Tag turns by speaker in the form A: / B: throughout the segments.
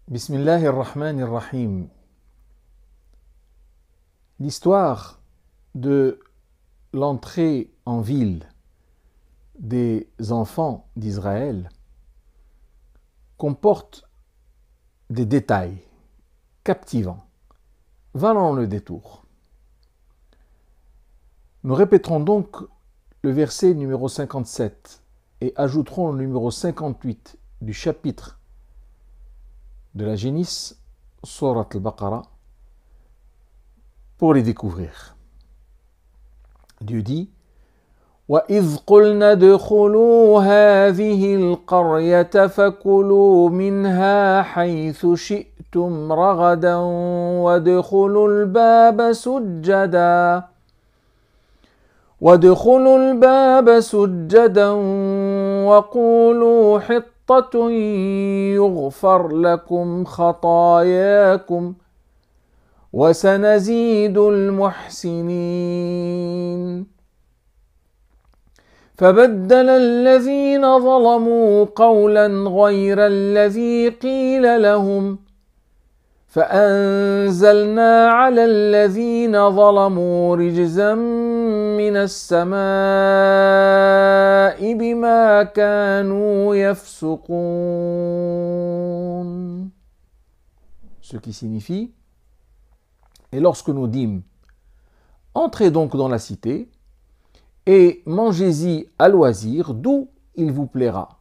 A: Bismillahirrahmanirrahim. L'histoire de l'entrée en ville des enfants d'Israël comporte des détails captivants, valant le détour. Nous répéterons donc le verset numéro 57 et ajouterons le numéro 58 du chapitre de la génisse, Surat al-Baqarah, pour les découvrir. Dieu dit: وَإِذْ قُلْنَا ادْخُلُوا هَٰذِهِ الْقَرْيَةَ فَكُلُوا مِنْهَا حَيْثُ شِئْتُمْ رَغَدًا وَادْخُلُوا الْبَابَ سُجَّدًا وَقُولُوا حِطَّةٌ يُغْفَرْ لَكُمْ خَطَايَاكُمْ وَسَنَزِيدُ الْمُحْسِنِينَ فبدل الذين ظلموا قولا غير الذي قيل لهم فأنزلنا على الذين ظلموا رجزا من السماء بما كانوا يفسقون. Ce qui signifie: et lorsque nous dîmes, entrez donc dans la cité et mangez-y à loisir d'où il vous plaira.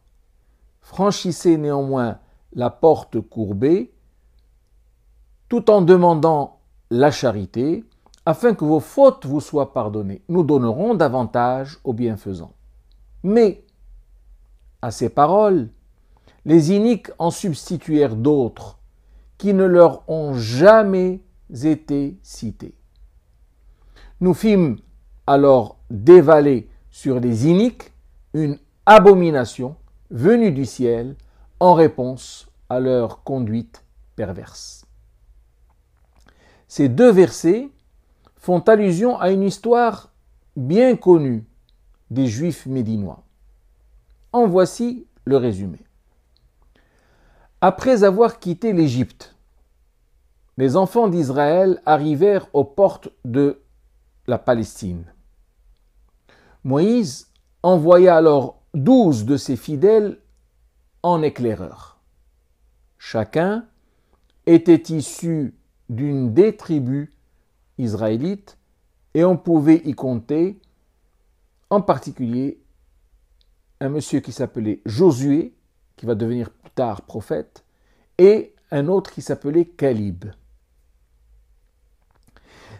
A: Franchissez néanmoins la porte courbée, tout en demandant la charité, afin que vos fautes vous soient pardonnées. Nous donnerons davantage aux bienfaisants. Mais, à ces paroles, les iniques en substituèrent d'autres, qui ne leur ont jamais été cités. Nous fîmes alors dévaler sur les iniques une abomination venue du ciel en réponse à leur conduite perverse. Ces deux versets font allusion à une histoire bien connue des Juifs médinois. En voici le résumé. Après avoir quitté l'Égypte, les enfants d'Israël arrivèrent aux portes de la Palestine. Moïse envoya alors 12 de ses fidèles en éclaireurs. Chacun était issu d'une des tribus israélites et on pouvait y compter en particulier un monsieur qui s'appelait Josué, qui va devenir plus tard prophète, et un autre qui s'appelait Calib.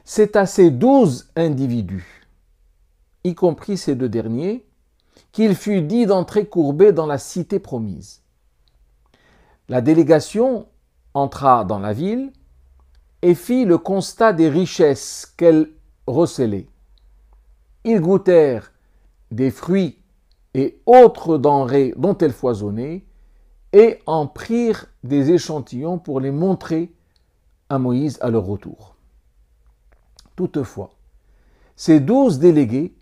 A: C'est à ces 12 individus, y compris ces deux derniers, qu'il fut dit d'entrer courbé dans la cité promise. La délégation entra dans la ville et fit le constat des richesses qu'elle recelait. Ils goûtèrent des fruits et autres denrées dont elle foisonnait et en prirent des échantillons pour les montrer à Moïse à leur retour. Toutefois, ces 12 délégués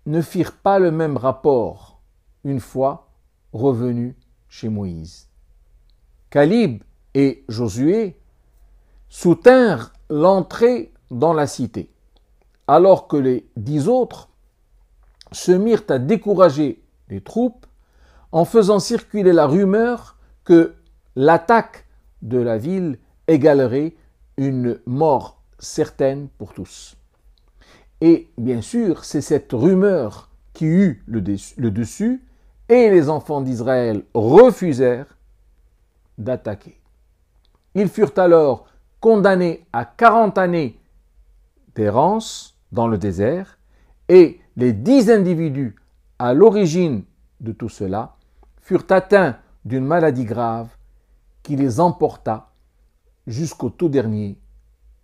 A: ne firent pas le même rapport une fois revenus chez Moïse. Calib et Josué soutinrent l'entrée dans la cité, alors que les 10 autres se mirent à décourager les troupes en faisant circuler la rumeur que l'attaque de la ville égalerait une mort certaine pour tous. Et bien sûr, c'est cette rumeur qui eut le dessus, et les enfants d'Israël refusèrent d'attaquer. Ils furent alors condamnés à 40 années d'errance dans le désert, et les 10 individus à l'origine de tout cela furent atteints d'une maladie grave qui les emporta jusqu'au tout dernier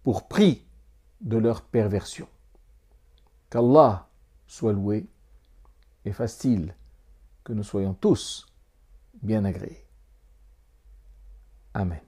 A: pour prix de leur perversion. Qu'Allah soit loué et fasse-t-il que nous soyons tous bien agréés. Amen.